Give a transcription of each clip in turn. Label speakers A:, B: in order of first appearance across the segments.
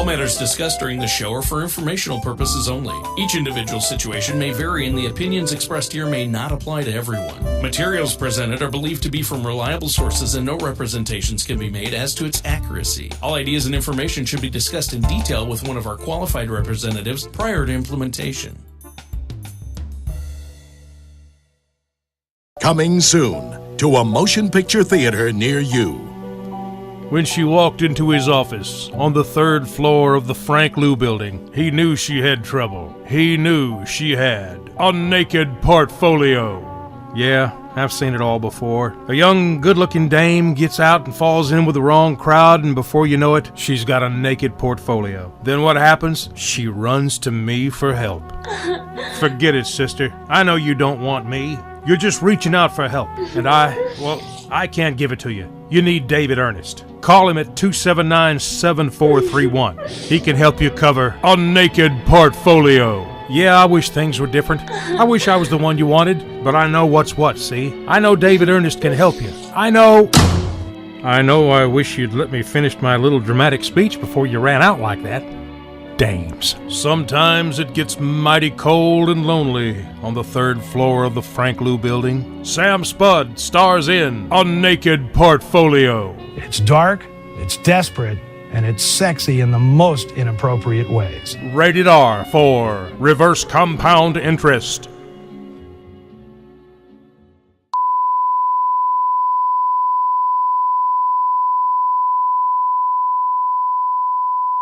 A: All matters discussed during this show are for informational purposes only. Each individual situation may vary, and the opinions expressed here may not apply to everyone. Materials presented are believed to be from reliable sources, and no representations can be made as to its accuracy. All ideas and information should be discussed in detail with one of our qualified representatives prior to implementation.
B: Coming soon to a motion picture theater near you.
C: When she walked into his office on the 3rd floor of the Frank Lou building, he knew she had trouble. He knew she had a naked portfolio. Yeah, I've seen it all before. A young, good-looking dame gets out and falls in with the wrong crowd, and before you know it, she's got a naked portfolio. Then what happens? She runs to me for help. Forget it, sister. I know you don't want me. You're just reaching out for help. And I can't give it to you. You need David Ernest. Call him at 279-7431. He can help you cover a naked portfolio. Yeah, I wish things were different. I wish I was the one you wanted, but I know what's what, see? I know David Ernest can help you. I know I wish you'd let me finish my little dramatic speech before you ran out like that. Dames. Sometimes it gets mighty cold and lonely on the 3rd floor of the Frank Lou building. Sam Spud stars in A Naked Portfolio.
D: It's dark, it's desperate, and it's sexy in the most inappropriate ways.
C: Rated R for reverse compound interest.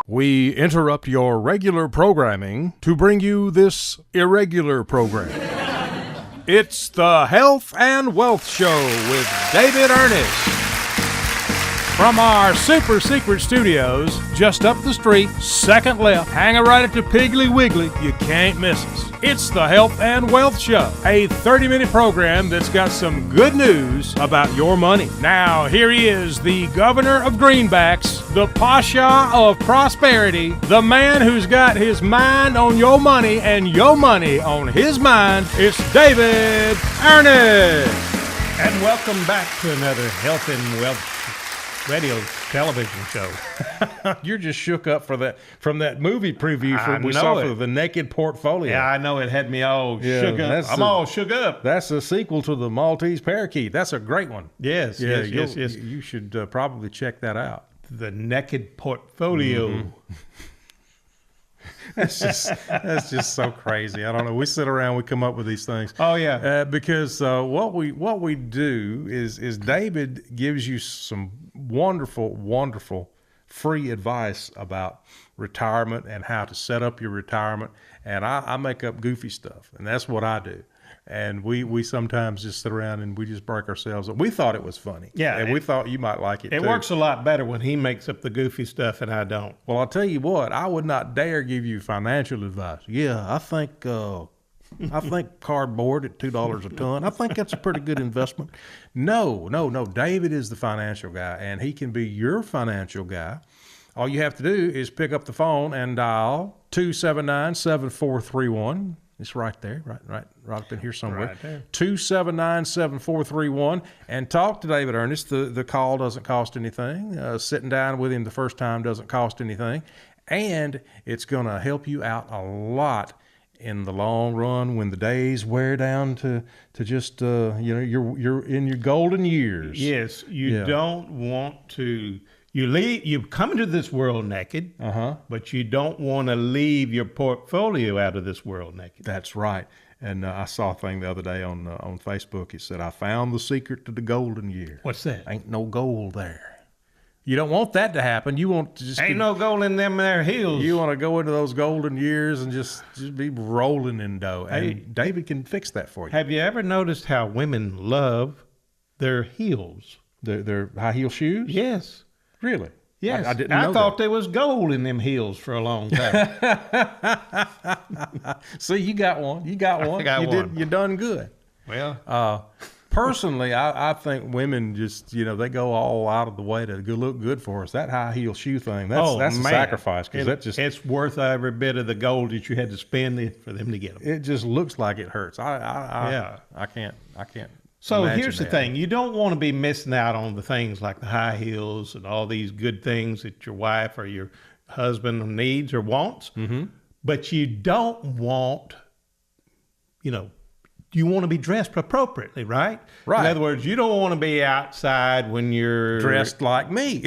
C: We interrupt your regular programming to bring you this irregular program. It's the Health and Wealth Show with David Ernest. From our super secret studios, just up the street, second left, hanging right at the Piggly Wiggly, you can't miss us. It's the Health and Wealth Show, a 30-minute program that's got some good news about your money. Now, here he is, the governor of greenbacks, the pasha of prosperity, the man who's got his mind on your money and your money on his mind. It's David Ernest.
E: And welcome back to another Health and Wealth radio television show.
C: You're just shook up from that movie preview we saw for The Naked Portfolio.
E: Yeah, I know it had me all shook up. I'm all shook up.
C: That's a sequel to The Maltese Parakeet. That's a great one.
E: Yes, yes.
C: You should probably check that out.
E: The Naked Portfolio.
C: Mm-hmm. That's just so crazy. I don't know. We sit around, we come up with these things.
E: Oh yeah.
C: Because what we do is David gives you some wonderful free advice about retirement and how to set up your retirement. And I make up goofy stuff, and that's what I do. And we sometimes just sit around and we just break ourselves up. We thought it was funny.
E: Yeah.
C: And we thought you might like it too.
E: It works a lot better when he makes up the goofy stuff and I don't.
C: Well, I'll tell you what, I would not dare give you financial advice. Yeah, I think cardboard at $2 a ton, I think that's a pretty good investment. No. David is the financial guy, and he can be your financial guy. All you have to do is pick up the phone and dial 279-7431. It's right there, right up in here somewhere.
E: Right there.
C: 279-7431, and talk to David Ernest. The call doesn't cost anything. Sitting down with him the first time doesn't cost anything, and it's going to help you out a lot in the long run when the days wear down to just you're in your golden years.
E: Yes, you don't want to. You come into this world naked, but you don't want to leave your portfolio out of this world naked.
C: That's right. And I saw a thing the other day on Facebook. It said, "I found the secret to the golden year."
E: What's that?
C: Ain't no gold there. You don't want that to happen. You want to just
E: ain't no gold in them there hills.
C: You want to go into those golden years and just be rolling in dough. And David can fix that for you.
E: Have you ever noticed how women love their heels?
C: Their high heel shoes?
E: Yes.
C: Really?
E: Yes.
C: I didn't know
E: I thought there was gold in them heels for a long time.
C: See, you got one. You done good.
E: Well,
C: personally, I think women just, they go all out of the way to look good for us. That high heel shoe thing, that's a sacrifice.
E: It's worth every bit of the gold that you had to spend for them to get them.
C: It just looks like it hurts. I can't.
E: So here's the thing. You don't want to be missing out on the things like the high heels and all these good things that your wife or your husband needs or wants, but you don't want, you want to be dressed appropriately, right?
C: Right.
E: In other words, you don't want to be outside when you're
C: Dressed like me,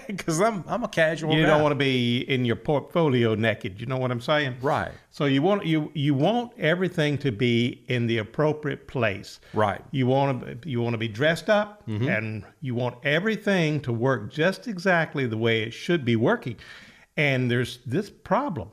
C: because I'm a casual
E: You
C: guy.
E: don't want to be in your portfolio naked. You know what I'm saying?
C: Right.
E: So you want everything to be in the appropriate place.
C: Right.
E: You want to be dressed up, and you want everything to work just exactly the way it should be working. And there's this problem: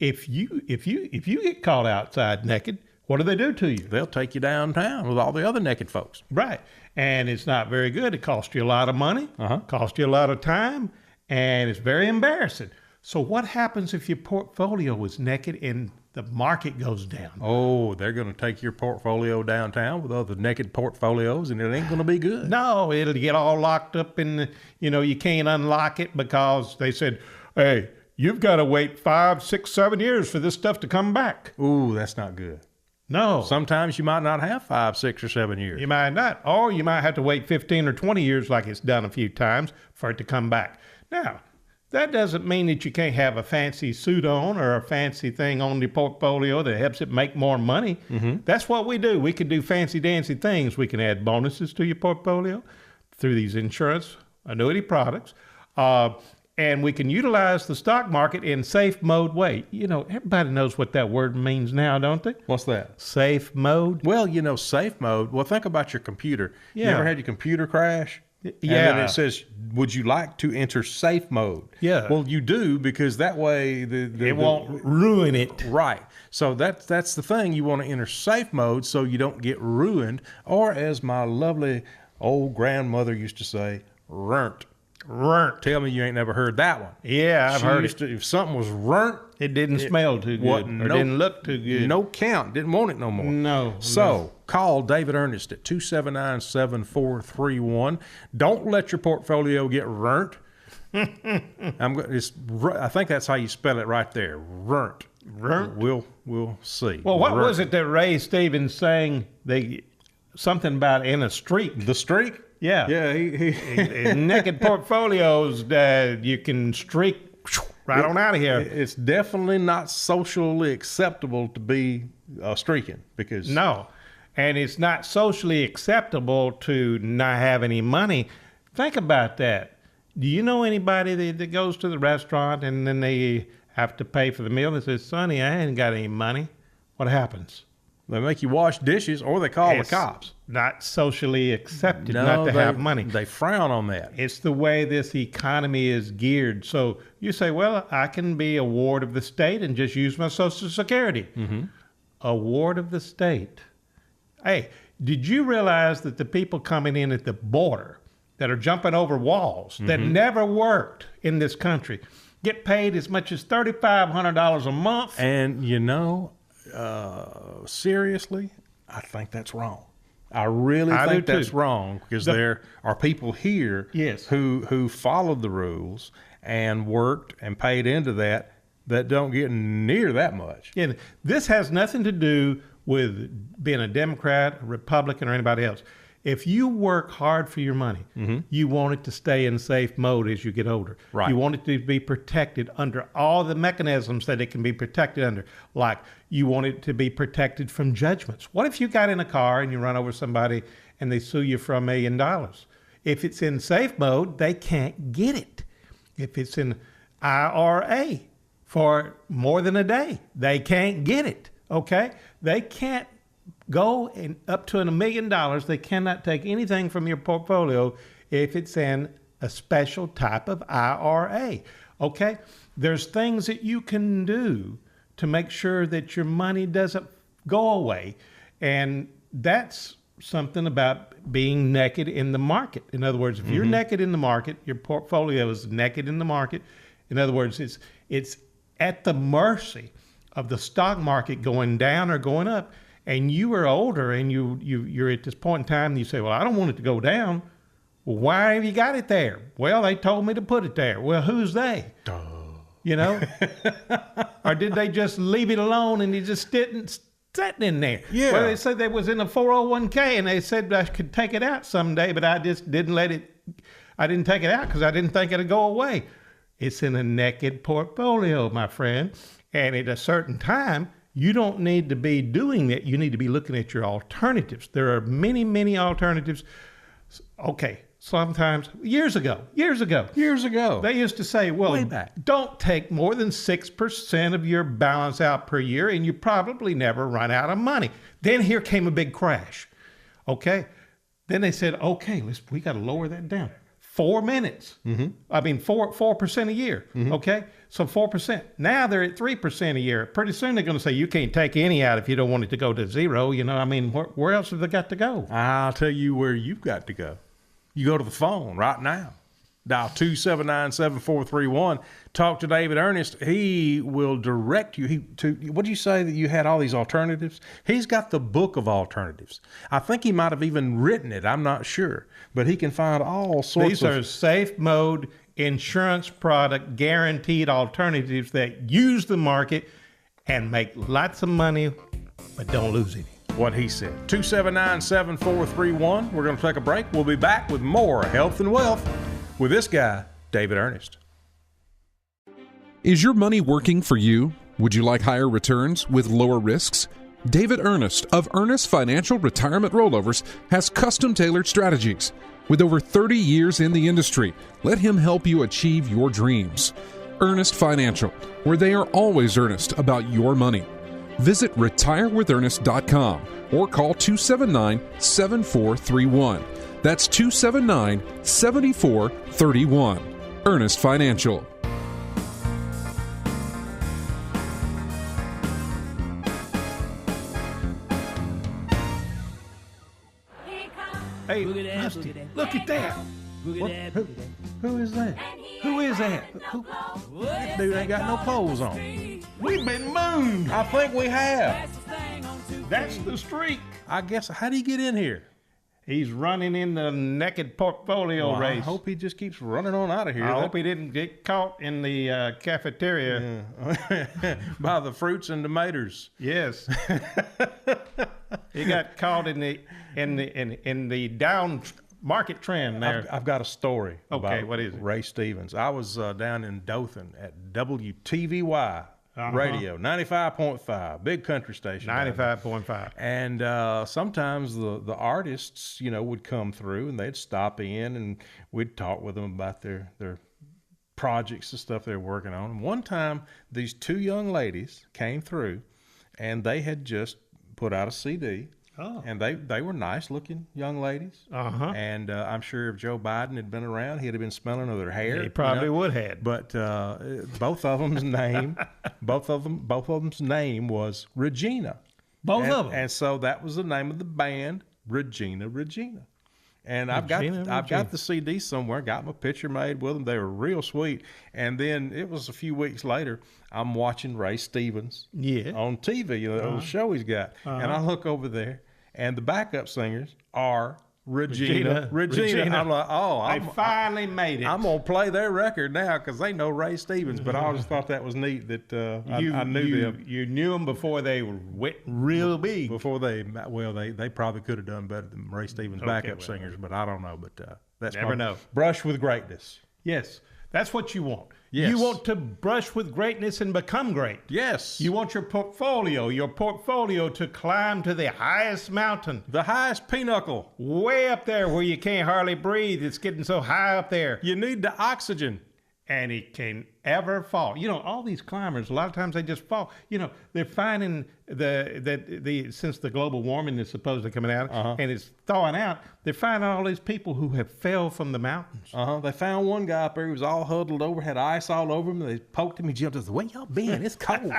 E: if you get caught outside naked, what do they do to you?
C: They'll take you downtown with all the other naked folks.
E: Right. And it's not very good. It costs you a lot of money, costs you a lot of time, and it's very embarrassing. So what happens if your portfolio is naked and the market goes down?
C: Oh, they're going to take your portfolio downtown with other naked portfolios, and it ain't going to be good.
E: No, it'll get all locked up in, you can't unlock it because they said, hey, you've got to wait 5, 6, 7 years for this stuff to come back.
C: Ooh, that's not good.
E: No.
C: Sometimes you might not have 5, 6, or 7 years.
E: You might not. Or you might have to wait 15 or 20 years like it's done a few times for it to come back. Now, that doesn't mean that you can't have a fancy suit on or a fancy thing on your portfolio that helps it make more money. That's what we do. We can do fancy dancy things. We can add bonuses to your portfolio through these insurance annuity products. And we can utilize the stock market in safe mode way. Everybody knows what that word means now, don't they?
C: What's that?
E: Safe mode.
C: Well, safe mode. Well, think about your computer. You
E: Yeah.
C: ever had your computer crash?
E: Yeah.
C: And then it says, would you like to enter safe mode?
E: Yeah.
C: Well, you do, because that way
E: It won't ruin it.
C: Right. So that's the thing. You want to enter safe mode so you don't get ruined, or as my lovely old grandmother used to say, runt.
E: Runt.
C: Tell me you ain't never heard that one.
E: Yeah, I've
C: She
E: heard
C: used
E: it.
C: to, if something was runt,
E: It didn't smell too good,
C: wasn't
E: or didn't look too good.
C: no count. Didn't want it no more.
E: No.
C: So call David Ernest at 279-7431. Don't let your portfolio get runt. I think that's how you spell it right there. Runt.
E: Runt?
C: We'll see.
E: Well, what
C: Runt.
E: was it that Ray Stevens sang? Something about in a streak.
C: The streak?
E: Yeah.
C: Yeah.
E: In naked portfolios, you can streak right on out of here.
C: It's definitely not socially acceptable to be streaking, because
E: No. And it's not socially acceptable to not have any money. Think about that. Do you know anybody that goes to the restaurant and then they have to pay for the meal and says, Sonny, I ain't got any money? What happens?
C: they make you wash dishes, or they call
E: It's
C: the cops.
E: not socially accepted not to have money.
C: They frown on that.
E: It's the way this economy is geared. So you say, well, I can be a ward of the state and just use my Social Security. A ward of the state. Hey, did you realize that the people coming in at the border that are jumping over walls that never worked in this country get paid as much as $3,500 a month?
C: And seriously, I think that's wrong. I really
E: I
C: think
E: do
C: that's
E: too.
C: wrong, because there are people here
E: Yes.
C: who followed the rules and worked and paid into that don't get near that much.
E: Yeah, this has nothing to do with being a Democrat, a Republican, or anybody else. If you work hard for your money, you want it to stay in safe mode as you get older.
C: Right.
E: You want it to be protected under all the mechanisms that it can be protected under. Like you want it to be protected from judgments. What if you got in a car and you run over somebody and they sue you for $1 million? If it's in safe mode, they can't get it. If it's in IRA for more than a day, they can't get it. Okay? They can't go in up to $1 million. They cannot take anything from your portfolio if it's in a special type of IRA. Okay? There's things that you can do to make sure that your money doesn't go away. And that's something about being naked in the market. In other words, if you're naked in the market, your portfolio is naked in the market. In other words, it's at the mercy of the stock market going down or going up. And you are older and you're at this point in time and you say, well, I don't want it to go down. Well, why have you got it there? Well, they told me to put it there. Well, who's they?
C: Duh.
E: Or did they just leave it alone and you just didn't sitting in there?
C: Yeah.
E: Well, they said they was in a 401k and they said I could take it out someday, but I just didn't I didn't take it out because I didn't think it'd go away. It's in a naked portfolio, my friend. And at a certain time, you don't need to be doing that. You need to be looking at your alternatives. There are many, many alternatives. Okay, sometimes years ago, they used to say, well,
C: Way back.
E: don't take more than 6% of your balance out per year, and you probably never run out of money. Then here came a big crash. Okay, then they said, okay, we got to lower that down. 4 minutes. I mean, 4% a year. Okay, so 4%. Now they're at 3% a year. Pretty soon they're going to say you can't take any out if you don't want it to go to zero. You know, I mean, where else have they got to go?
C: I'll tell you where you've got to go. You go to the phone right now. Dial 279-7431. Talk to David Ernest. He will direct you what did you say that you had all these alternatives? He's got the book of alternatives. I think he might have even written it. I'm not sure. But he can find all sorts
E: These are safe mode insurance product guaranteed alternatives that use the market and make lots of money, but don't lose any.
C: what he said. 279-7431. We're going to take a break. We'll be back with more health and wealth with this guy, David Ernest.
F: Is your money working for you? Would you like higher returns with lower risks? David Ernest of Ernest Financial Retirement Rollovers has custom-tailored strategies. With over 30 years in the industry, let him help you achieve your dreams. Ernest Financial, where they are always earnest about your money. Visit retirewithernest.com or call 279-7431. That's 279-7431. Ernest Financial.
E: Hey, Rusty, look at that. Who is that? Who is that?
C: That dude ain't got no clothes on.
E: We've been mooned.
C: I think we have.
E: That's the streak.
C: I guess, how do you get in here?
E: He's running in the naked portfolio
C: Well,
E: race.
C: I hope he just keeps running on out of here.
E: I hope he didn't get caught in the cafeteria.
C: By the fruits and tomatoes.
E: Yes. He got caught in the down market trend there.
C: I've got a story.
E: Okay,
C: about
E: what is it?
C: Ray Stevens. I was down in Dothan at WTVY Radio, 95.5, big country station.
E: 95.5.
C: And sometimes the artists, would come through and they'd stop in and we'd talk with them about their projects and stuff they're working on. And one time, these two young ladies came through and they had just put out a CD.
E: Oh.
C: And they were nice-looking young ladies.
E: Uh-huh.
C: And I'm sure if Joe Biden had been around, he'd have been smelling of their hair.
E: He probably would have.
C: But both of them's name was Regina.
E: Both of them.
C: And so that was the name of the band, Regina. And I've got the CD somewhere. Got my picture made with them. They were real sweet. And then it was a few weeks later. I'm watching Ray Stevens on TV, the little show he's got. And I look over there, and the backup singers are Regina. I'm like,
E: I finally made it.
C: I'm going to play their record now because they know Ray Stevens. But I always thought that was neat that I knew them.
E: You knew them before they went real big.
C: Before they probably could have done better than Ray Stevens' backup singers, but I don't know. But that's
E: Never know.
C: Brush with greatness.
E: Yes, that's what you want.
C: Yes.
E: You want to brush with greatness and become great.
C: Yes.
E: You want your portfolio to climb to the highest mountain.
C: The highest pinnacle.
E: Way up there where you can't hardly breathe. It's getting so high up there.
C: You need the oxygen.
E: And it can ever fall. All these climbers, a lot of times they just fall. They're finding since the global warming is supposedly coming out and it's thawing out, they're finding all these people who have fell from the mountains.
C: They found one guy up there. He was all huddled over, had ice all over him. They poked him. He jumped. I said, "Where y'all been? It's cold."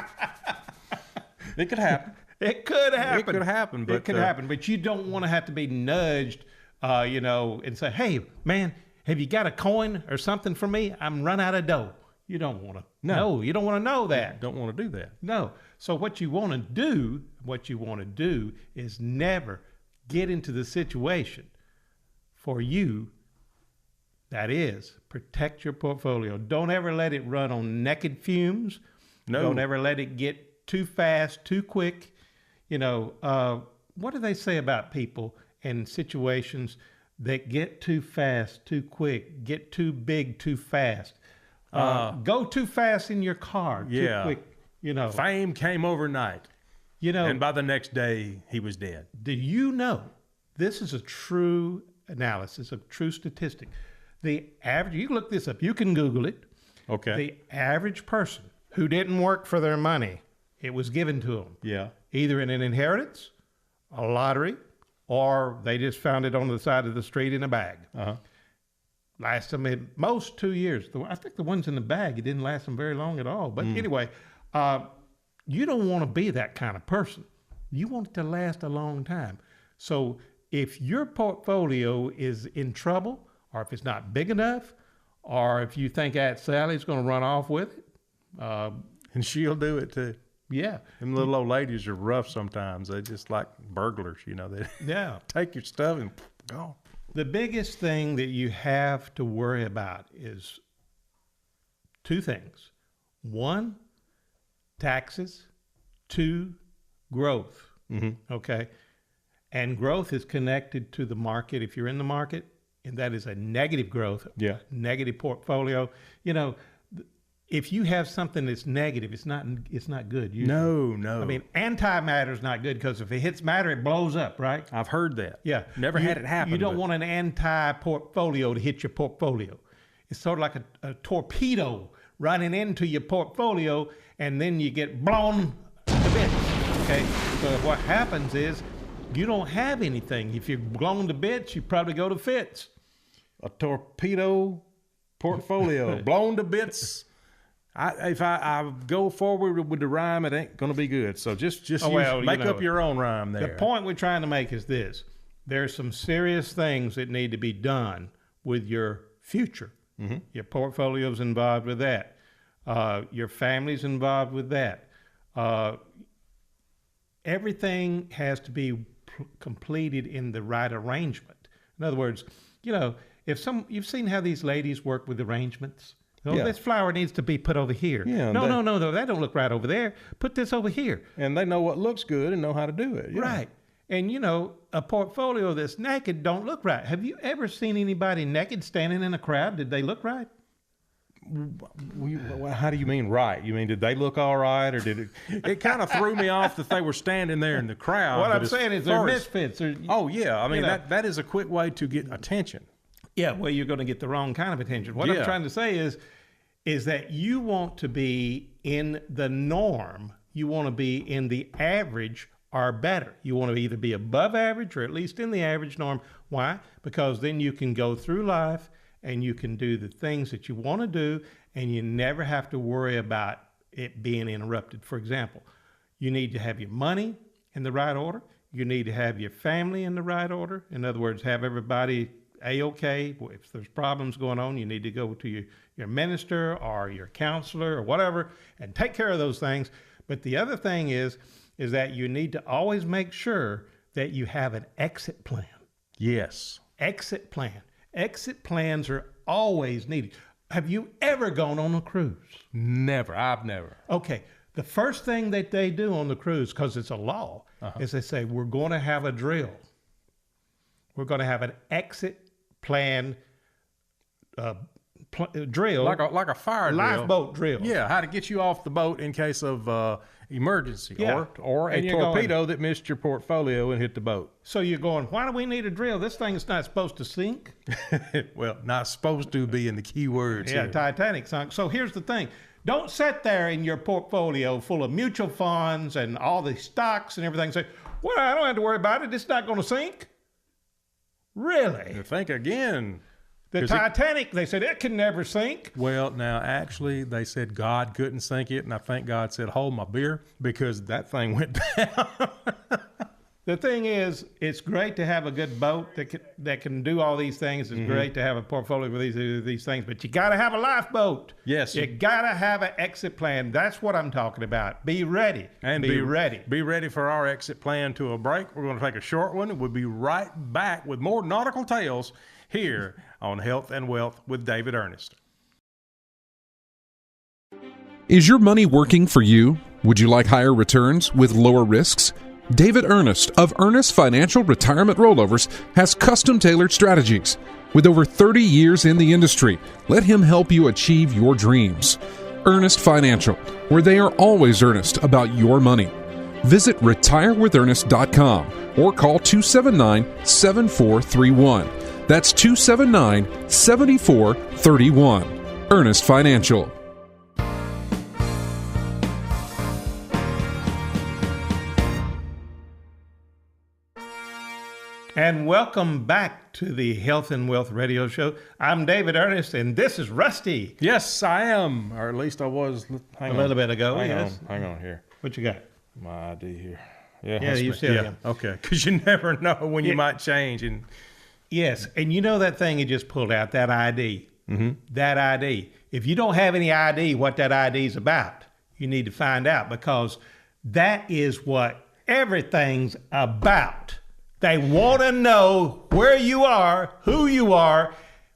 C: It could happen.
E: It could happen.
C: It could happen. But,
E: it could happen. But you don't want to have to be nudged, and say, "Hey, man, have you got a coin or something for me? I'm run out of dough." You don't want to. No, you don't want to know that.
C: Don't want to do that.
E: No. So what you want to do is never get into the situation for you. That is, protect your portfolio. Don't ever let it run on naked fumes.
C: No.
E: Don't ever let it get too fast, too quick. What do they say about people in situations that get too fast, too quick, get too big, too fast? Go too fast in your car.
C: Yeah.
E: Too quick, you know.
C: Fame came overnight,
E: You know,
C: and by the next day, he was dead.
E: did you know, this is a true analysis, a true statistic. The average, you can look this up, you can Google it.
C: Okay.
E: The average person who didn't work for their money, it was given to them.
C: Yeah.
E: Either in an inheritance, a lottery, or they just found it on the side of the street in a bag. Last them at most 2 years. I think the ones in the bag, it didn't last them very long at all. But anyway, you don't want to be that kind of person. You want it to last a long time. So if your portfolio is in trouble, or if it's not big enough, or if you think Aunt Sally's going to run off with it,
C: And she'll do it too.
E: yeah,
C: Them little old ladies are rough sometimes. They just like burglars, you know. They
E: yeah.
C: take your stuff and go.
E: The biggest thing that you have to worry about is two things. One, taxes. Two, growth. Okay? And growth is connected to the market. If you're in the market, and that is a negative growth,
C: Yeah.
E: negative portfolio, you know, if you have something that's negative, it's not good. Usually.
C: No.
E: I mean, antimatter is not good because if it hits matter, it blows up, right?
C: I've heard that.
E: Yeah.
C: Never had it happen.
E: You don't
C: but-
E: want an anti-portfolio to hit your portfolio. It's sort of like a torpedo running into your portfolio, and then you get blown to bits. Okay? So what happens is you don't have anything. If you're blown to bits, you probably go to fits.
C: a torpedo portfolio, blown to bits. If I go forward with the rhyme, it ain't going to be good. So just make up your own rhyme there.
E: The point we're trying to make is this. There's some serious things that need to be done with your future. Your portfolio's involved with that. Your family's involved with that. Everything has to be completed in the right arrangement. In other words, you know, you've seen how these ladies work with arrangements. Oh,
C: Yeah.
E: this flower needs to be put over here.
C: Yeah,
E: No, that don't look right over there. Put this over here.
C: And they know what looks good and know how to do it. Yeah.
E: Right. And you know, a portfolio that's naked don't look right. Have you ever seen anybody naked standing in a crowd? Did they look right?
C: How do you mean right? You mean did they look all right, or did it? It kind of threw me off that they were standing there in the crowd.
E: What
C: but
E: I'm
C: as
E: saying is they're
C: far as-
E: misfits.
C: Oh yeah, I mean
E: know.
C: that is a quick way to get attention.
E: Yeah, well, you're going to get the wrong kind of attention. What I'm
C: Yeah.
E: trying to say is that you want to be in the norm. You want to be in the average or better. You want to either be above average or at least in the average norm. Why? Because then you can go through life and you can do the things that you want to do, and you never have to worry about it being interrupted. For example, you need to have your money in the right order. You need to have your family in the right order. In other words, have everybody A-okay. If there's problems going on, you need to go to your minister or your counselor or whatever and take care of those things. But the other thing is that you need to always make sure that you have an exit plan.
C: Yes.
E: Exit plan. Exit plans are always needed. Have you ever gone on a cruise?
C: Never. I've never.
E: Okay. The first thing that they do on the cruise, because it's a law, is they say, we're going to have a drill. We're going to have an exit plan drill.
C: Like a fire drill.
E: lifeboat drill.
C: Yeah, how to get you off the boat in case of emergency,
E: Yeah.
C: or a
E: And you're
C: torpedo that missed your portfolio and hit the boat.
E: So you're going, why do we need a drill? This thing is not supposed to sink.
C: Well, not supposed to be in the key words.
E: Yeah,
C: here.
E: Titanic sunk. So here's the thing. Don't sit there in your portfolio full of mutual funds and all the stocks and everything and say, well, I don't have to worry about it. It's not going to sink. Really?
C: Think again.
E: The
C: 'Cause it-
E: Titanic, they said it can never sink.
C: Well, now actually, they said God couldn't sink it, and I think God said, "Hold my beer," because that thing went down.
E: The thing is, it's great to have a good boat that can do all these things. It's great to have a portfolio with these things, but you got to have a lifeboat.
C: Yes.
E: You got to have an exit plan. That's what I'm talking about. Be ready.
C: And
E: be ready.
C: Be ready for our exit plan to a break. We're going to take a short one, and we'll be right back with more nautical tales here on Health and Wealth with David Ernest.
F: Is your money working for you? Would you like higher returns with lower risks? David Ernest of Ernest Financial Retirement Rollovers has custom-tailored strategies. With over 30 years in the industry, let him help you achieve your dreams. Ernest Financial, where they are always earnest about your money. Visit retirewithernest.com or call 279-7431. That's 279-7431. Ernest Financial.
E: And welcome back to the Health and Wealth Radio Show. I'm David Ernest, and this is Rusty.
C: Yes, I am, or at least I was.
E: A little bit ago, yes.
C: Hang on here.
E: What you got?
C: My ID here.
E: Yeah, you still am.
C: Okay, because you never know when you might change. And
E: yes, and you know that thing you just pulled out, that ID. Mm-hmm. That ID. If you don't have any ID, what that ID is about, you need to find out, because that is what everything's about. They want to know where you are, who you are,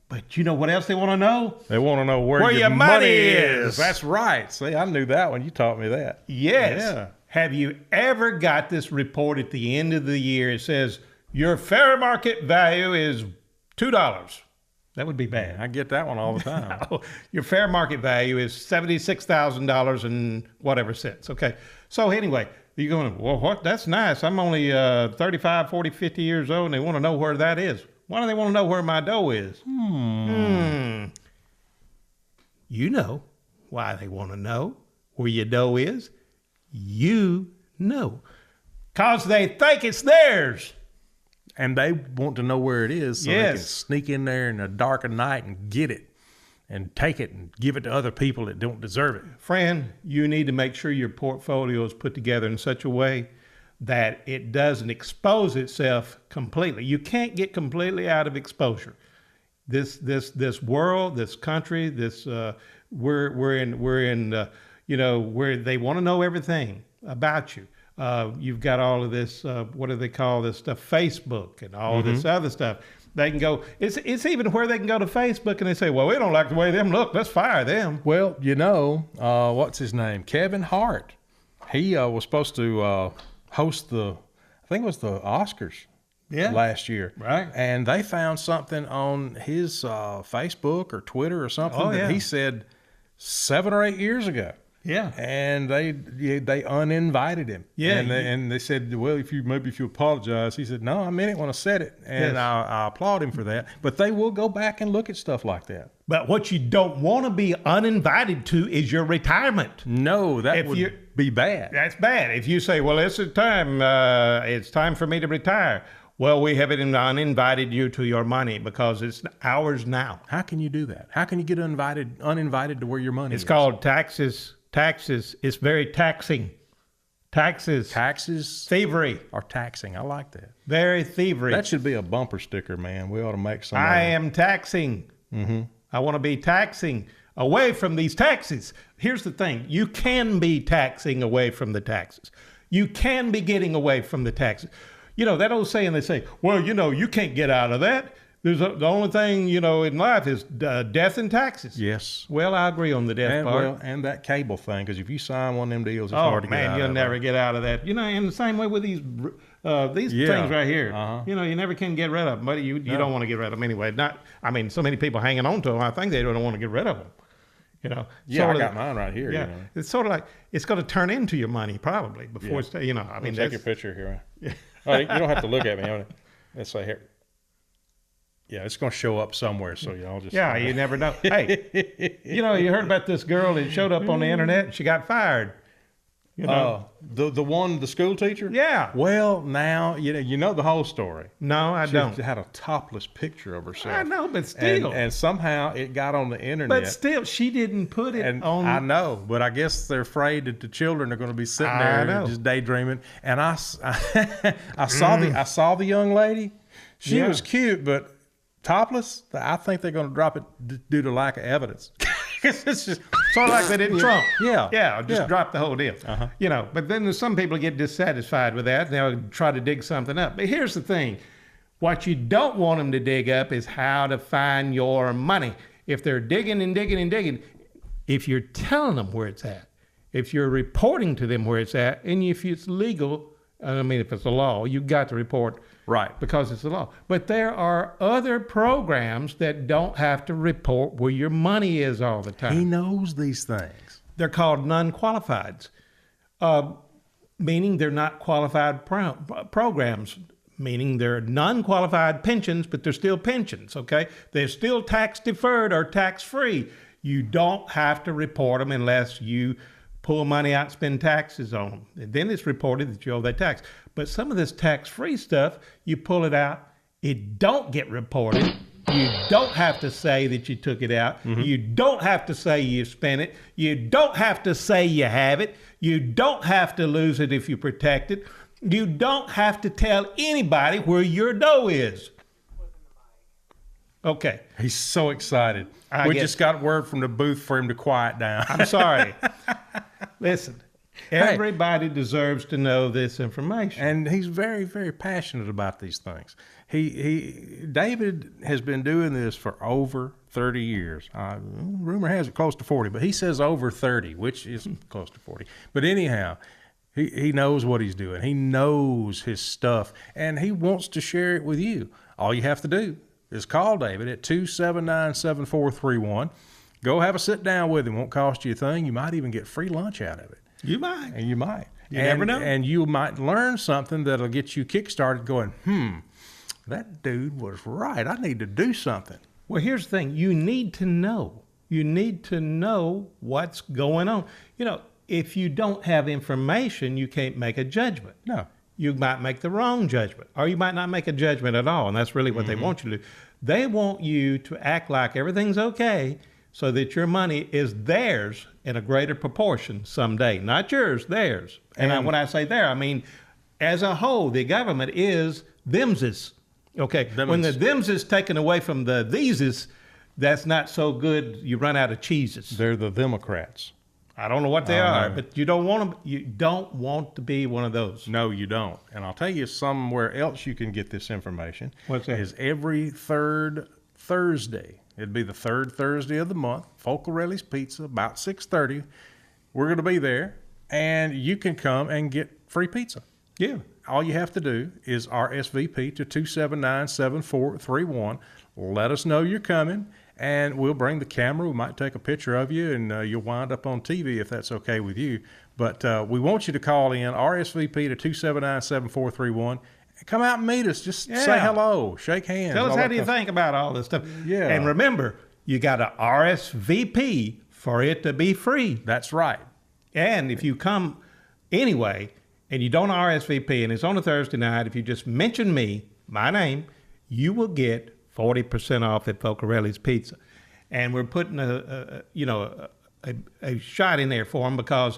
E: but you know what else they want to know?
C: They want to know where
E: your money is.
C: That's right. See, I knew that one. You taught me that.
E: Yes.
C: Yeah.
E: Have you ever got this report at the end of the year? It says your fair market value is $2. That would be bad.
C: I get that one all the time.
E: Your fair market value is $76,000 and whatever cents. Okay. So anyway, you're going, well, what? That's nice. I'm only 35, 40, 50 years old, and they want to know where that is. Why do they want to know where my dough is? You know why they want to know where your dough is. You know. Because they think it's theirs.
C: And they want to know where it is so they can sneak in there in the dark of night and get it and take it and give it to other people that don't deserve it.
E: Friend, you need to make sure your portfolio is put together in such a way that it doesn't expose itself completely. You can't get completely out of exposure. This world, this country, we're in you know, where they want to know everything about you. You've got all of this, what do they call this stuff? Facebook and all this other stuff. They can go, it's even where they can go to Facebook and they say, well, we don't like the way them look. Let's fire them.
C: Well, you know, what's his name? Kevin Hart. He was supposed to host I think it was the Oscars last year.
E: Right.
C: And they found something on his Facebook or Twitter or something that he said 7 or 8 years ago.
E: Yeah.
C: And they uninvited him.
E: Yeah.
C: And they said, well, if you apologize. He said, no, I meant it when I said it. And I applaud him for that. But they will go back and look at stuff like that.
E: But what you don't want to be uninvited to is your retirement.
C: No, that would be bad.
E: That's bad. If you say, well, it's time for me to retire. Well, we haven't uninvited you to your money because it's ours now.
C: How can you do that? How can you get uninvited to where your money is?
E: It's called taxes. Taxes. It's very taxing. Taxes. Thievery.
C: Are taxing. I like that.
E: Very thievery.
C: That should be a bumper sticker, man. We ought to make some.
E: I am taxing. Mm-hmm. I want to be taxing away from these taxes. Here's the thing. You can be taxing away from the taxes. You can be getting away from the taxes. You know, that old saying they say, well, you know, you can't get out of that. The only thing, you know, in life is death and taxes.
C: Yes.
E: Well, I agree on the death part.
C: Well, and that cable thing, because if you sign one of them deals, it's hard to get out of it.
E: You'll never get out of that. You know, and the same way with these things right here. Uh-huh. You know, you never can get rid of them, but you don't want to get rid of them anyway. So many people hanging on to them, I think they don't want to get rid of them. You know.
C: Yeah, I got mine right here.
E: Yeah,
C: you know.
E: It's sort of like it's going to turn into your money probably before it's, you know. I mean,
C: take your picture here. Oh, you don't have to look at me. Let's say here. Yeah, it's going to show up somewhere, so y'all just...
E: Yeah, you never know. Hey, you know, you heard about this girl that showed up on the internet and she got fired. You know?
C: The school teacher?
E: Yeah.
C: Well, now, you know the whole story.
E: No, I don't.
C: She had a topless picture of herself.
E: I know, but still.
C: And somehow it got on the internet.
E: But still, she didn't put it on...
C: I know, but I guess they're afraid that the children are going to be sitting there just daydreaming. And I saw the young lady. She was cute, but... topless, I think they're going to drop it due to lack of evidence.
E: It's just sort of like they did Trump.
C: Yeah.
E: Just drop the whole deal. Uh-huh. You know, but then there's some people get dissatisfied with that. They'll try to dig something up. But here's the thing. What you don't want them to dig up is how to find your money. If they're digging and digging and digging, if you're telling them where it's at, if you're reporting to them where it's at, and if it's legal I mean, if it's a law, you got to report
C: Right.
E: because it's a law. But there are other programs that don't have to report where your money is all the time.
C: He knows these things.
E: They're called non-qualifieds, meaning they're not qualified programs, meaning they're non-qualified pensions, but they're still pensions, okay? They're still tax-deferred or tax-free. You don't have to report them unless you pull money out and spend taxes on them. And then it's reported that you owe that tax. But some of this tax-free stuff, you pull it out, it don't get reported. You don't have to say that you took it out. You don't have to say you spent it. You don't have to say you have it. You don't have to lose it if you protect it. You don't have to tell anybody where your dough is. Okay.
C: He's so excited.
E: I
C: We
E: guess-
C: just got word from the booth for him to quiet down.
E: I'm sorry. Listen, everybody deserves to know this information.
C: And he's very, very passionate about these things. David has been doing this for over 30 years. Rumor has it close to 40, but he says over 30, which is close to 40. But anyhow, he knows what he's doing. He knows his stuff, and he wants to share it with you. All you have to do is call David at 279-7431. Go have a sit down with him. Won't cost you a thing. You might even get free lunch out of it.
E: You might.
C: And you might.
E: You never know.
C: And you might learn something that'll get you kick-started going, that dude was right. I need to do something.
E: Well, here's the thing. You need to know. You need to know what's going on. You know, if you don't have information, you can't make a judgment.
C: No.
E: You might make the wrong judgment, or you might not make a judgment at all, and that's really what they want you to do. They want you to act like everything's okay so that your money is theirs in a greater proportion someday. Not yours, theirs. And when I say there, I mean, as a whole, the government is them's. Okay, when the them's is taken away from the these's, that's not so good. You run out of cheeses.
C: They're the Democrats.
E: I don't know what they are, but you don't want them. You don't want to be one of those.
C: No, you don't. And I'll tell you somewhere else you can get this information.
E: What's that?
C: Is every third Thursday. It'd be the third Thursday of the month. Folcarelli's Pizza, about 6:30. We're going to be there, and you can come and get free pizza.
E: Yeah.
C: All you have to do is RSVP to 279-7431. Let us know you're coming, and we'll bring the camera. We might take a picture of you, and you'll wind up on TV if that's okay with you. But we want you to call in, RSVP to 279-7431. Come out and meet us. Just say hello, shake hands.
E: Tell us
C: all
E: how
C: that
E: do you
C: stuff.
E: think about all this stuff.
C: Yeah.
E: And remember, you got to RSVP for it to be free.
C: That's right.
E: And if you come anyway and you don't RSVP and it's on a Thursday night, if you just mention me, my name, you will get 40% off at Folcarelli's Pizza. And we're putting a shot in there for them because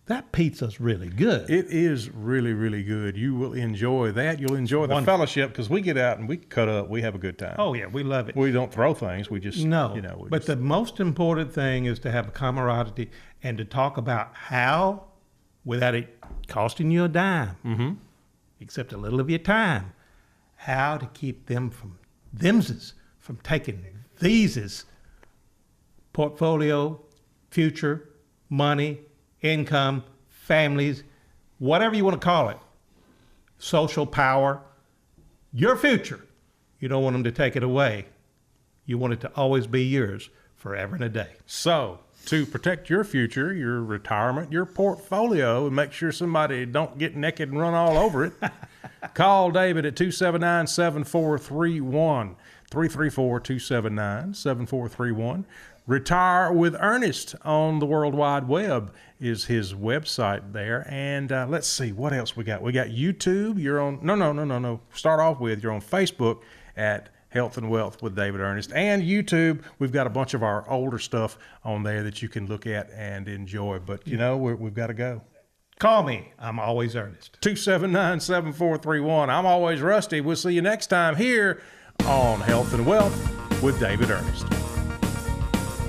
E: that pizza's really good.
C: It is really, really good. You will enjoy that. You'll enjoy the fellowship because we get out and we cut up. We have a good time.
E: Oh, yeah, we love it.
C: We don't throw things. We just,
E: No,
C: we
E: but
C: just-
E: the most important thing is to have a camaraderie and to talk about how, without it costing you a dime, except a little of your time, how to keep them from taking these's portfolio, future, money, income, families, whatever you want to call it, social power, your future. You don't want them to take it away. You want it to always be yours forever and a day.
C: So, to protect your future, your retirement, your portfolio, and make sure somebody don't get naked and run all over it, call David at 279-7431, 334-279-7431. Retire with Ernest on the World Wide Web is his website there. And let's see, what else we got? We got YouTube. You're on, no. Start off with, you're on Facebook at Health and Wealth with David Ernest. And YouTube, we've got a bunch of our older stuff on there that you can look at and enjoy. But, we've got to go.
E: Call me. I'm always Ernest.
C: 279-7431. I'm always Rusty. We'll see you next time here on Health and Wealth with David Ernest.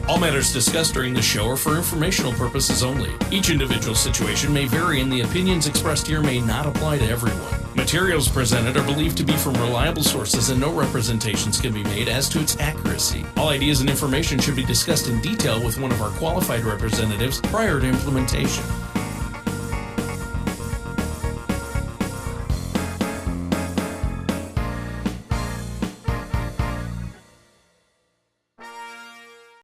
A: All matters discussed during the show are for informational purposes only. Each individual situation may vary, and the opinions expressed here may not apply to everyone. Materials presented are believed to be from reliable sources, and no representations can be made as to its accuracy. All ideas and information should be discussed in detail with one of our qualified representatives prior to implementation.